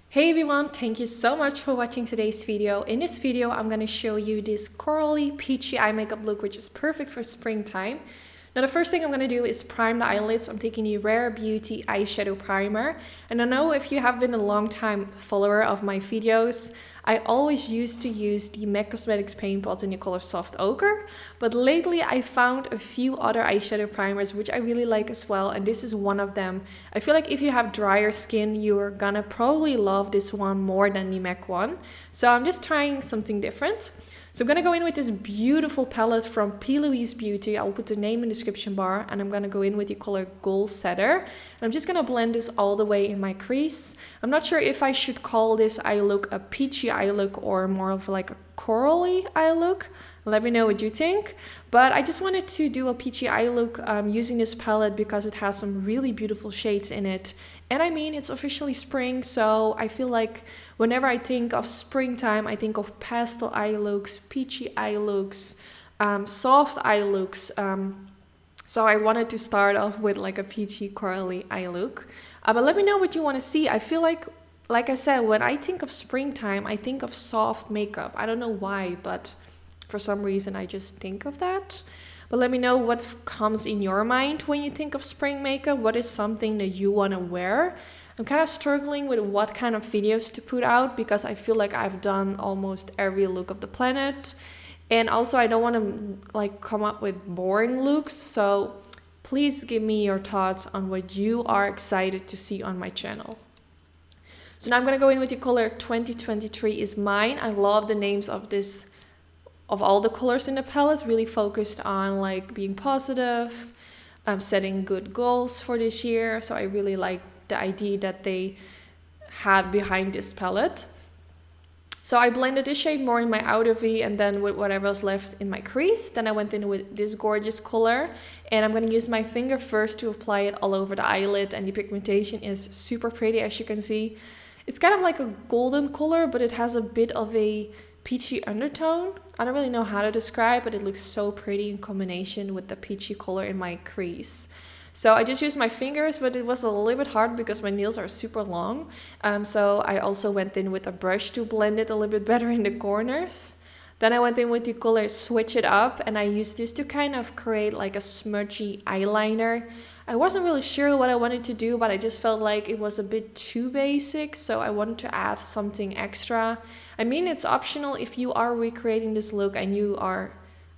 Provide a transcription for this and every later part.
Hey everyone, thank you so much for watching today's video. In this video, I'm going to show you this corally peachy eye makeup look, which is perfect for springtime. Now the first thing I'm going to do is prime the eyelids. I'm taking the Rare Beauty eyeshadow primer. And I know if you have been a long time follower of my videos, I always used to use the MAC Cosmetics paint pot in the color Soft Ochre. But lately I found a few other eyeshadow primers which I really like as well. And this is one of them. I feel like if you have drier skin, you're gonna probably love this one more than the MAC one. So I'm just trying something different. So I'm going to go in with this beautiful palette from Plouise Beauty. I'll put the name in the description bar. And I'm going to go in with the color Gold Setter. And I'm just going to blend this all the way in my crease. I'm not sure if I should call this eye look a peachy eye look or more of like a corally eye look. Let me know what you think. But I just wanted to do a peachy eye look using this palette because it has some really beautiful shades in it. And I mean, it's officially spring, so I feel like whenever I think of springtime, I think of pastel eye looks, peachy eye looks, soft eye looks. So I wanted to start off with like a peachy corally eye look. But let me know what you want to see. I feel like I said, when I think of springtime, I think of soft makeup. I don't know why, but for some reason I just think of that. But let me know what comes in your mind when you think of spring makeup. What is something that you want to wear? I'm kind of struggling with what kind of videos to put out because I feel like I've done almost every look of the planet. And also I don't want to like come up with boring looks. So please give me your thoughts on what you are excited to see on my channel. So now I'm going to go in with the color 2023 is mine. I love the names of this. Of all the colors in the palette, really focused on like being positive, setting good goals for this year. So I really like the idea that they had behind this palette. So I blended this shade more in my outer V and then with whatever was left in my crease. Then I went in with this gorgeous color and I'm going to use my finger first to apply it all over the eyelid, and the pigmentation is super pretty, as you can see. It's kind of like a golden color, but it has a bit of a peachy undertone. I don't really know how to describe, but it looks so pretty in combination with the peachy color in my crease. So I just used my fingers, but it was a little bit hard because my nails are super long. So I also went in with a brush to blend it a little bit better in the corners. Then I went in with the color Switch It Up, and I used this to kind of create like a smudgy eyeliner. I wasn't really sure what I wanted to do, but I just felt like it was a bit too basic, so I wanted to add something extra. I mean, it's optional if you are recreating this look and you are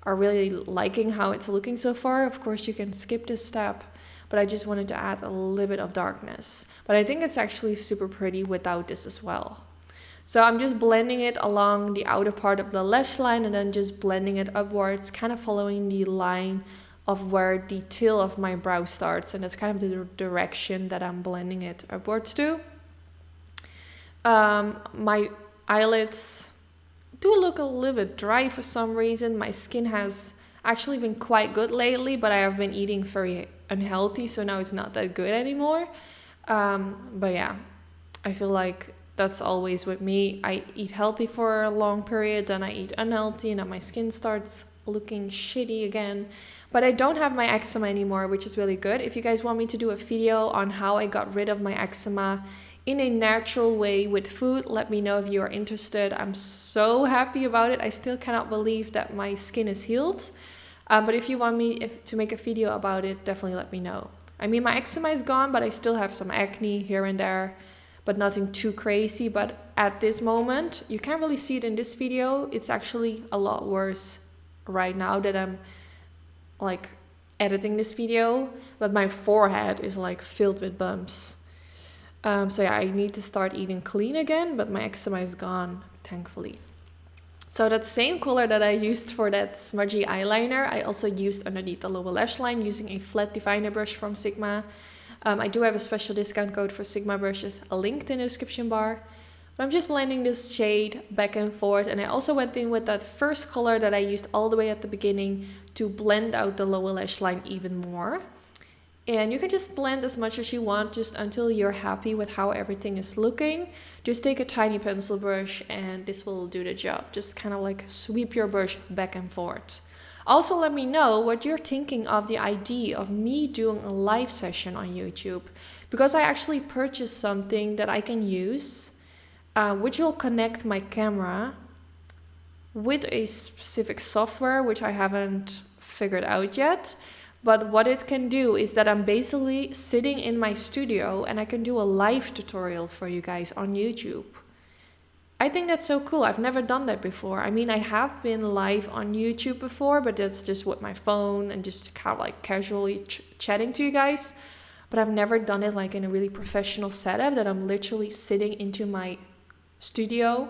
really liking how it's looking so far. Of course, you can skip this step, but I just wanted to add a little bit of darkness. But I think it's actually super pretty without this as well. So I'm just blending it along the outer part of the lash line and then just blending it upwards, kind of following the line of where the tail of my brow starts. And that's kind of the direction that I'm blending it upwards to. My eyelids do look a little bit dry for some reason. My skin has actually been quite good lately, but I have been eating very unhealthy, so now it's not that good anymore. But yeah, I feel like that's always with me. I eat healthy for a long period, then I eat unhealthy, and then my skin starts looking shitty again. But I don't have my eczema anymore, which is really good. If you guys want me to do a video on how I got rid of my eczema in a natural way with food, let me know if you are interested. I'm so happy about it. I still cannot believe that my skin is healed. But if you want me to make a video about it, definitely let me know. I mean, my eczema is gone, but I still have some acne here and there, but nothing too crazy. But at this moment, you can't really see it in this video. It's actually a lot worse right now that I'm like editing this video, but my forehead is like filled with bumps. So yeah, I need to start eating clean again, but my eczema is gone, thankfully. So that same color that I used for that smudgy eyeliner, I also used underneath the lower lash line using a flat definer brush from Sigma. I do have a special discount code for Sigma brushes linked in the description bar. But I'm just blending this shade back and forth, and I also went in with that first color that I used all the way at the beginning to blend out the lower lash line even more. And you can just blend as much as you want, just until you're happy with how everything is looking. Just take a tiny pencil brush and this will do the job. Just kind of like sweep your brush back and forth. Also, let me know what you're thinking of the idea of me doing a live session on YouTube, because I actually purchased something that I can use which will connect my camera with a specific software, which I haven't figured out yet. But what it can do is that I'm basically sitting in my studio and I can do a live tutorial for you guys on YouTube. I think that's so cool. I've never done that before. I mean, I have been live on YouTube before, but that's just with my phone and just kind of like casually chatting to you guys. But I've never done it like in a really professional setup that I'm literally sitting into my studio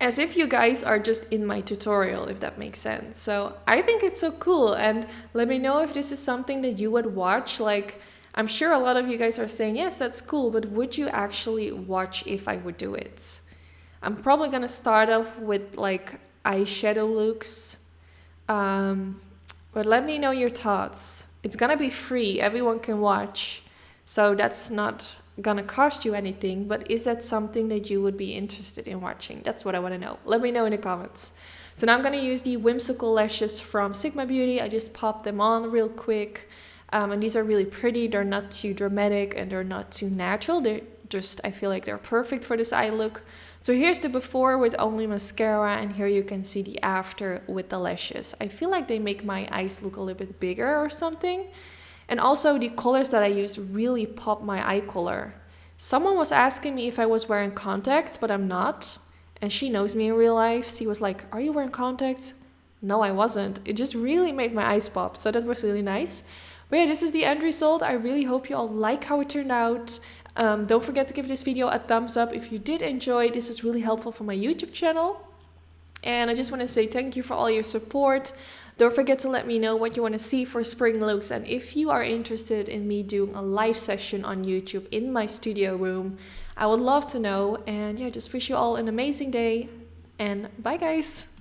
as if you guys are just in my tutorial, if that makes sense. So I think it's so cool, and let me know if this is something that you would watch. Like, I'm sure a lot of you guys are saying, yes, that's cool, but would you actually watch if I would do it? I'm probably gonna start off with like eyeshadow looks, but let me know your thoughts. It's gonna be free, everyone can watch, so that's not gonna cost you anything, but is that something that you would be interested in watching? That's what I want to know. Let me know in the comments. So now I'm gonna use the Whimsical lashes from Sigma Beauty. I just popped them on real quick, and these are really pretty. They're not too dramatic and they're not too natural. They're just, I feel like they're perfect for this eye look. So here's the before with only mascara, and here you can see the after with the lashes. I feel like they make my eyes look a little bit bigger or something. And also the colors that I use really pop my eye color. Someone was asking me if I was wearing contacts, but I'm not. And she knows me in real life. She was like, are you wearing contacts? No, I wasn't. It just really made my eyes pop. So that was really nice. But yeah, this is the end result. I really hope you all like how it turned out. Don't forget to give this video a thumbs up if you did enjoy. This is really helpful for my YouTube channel. And I just want to say thank you for all your support. Don't forget to let me know what you want to see for spring looks, and if you are interested in me doing a live session on YouTube in my studio room, I would love to know. And yeah, just wish you all an amazing day, and bye guys!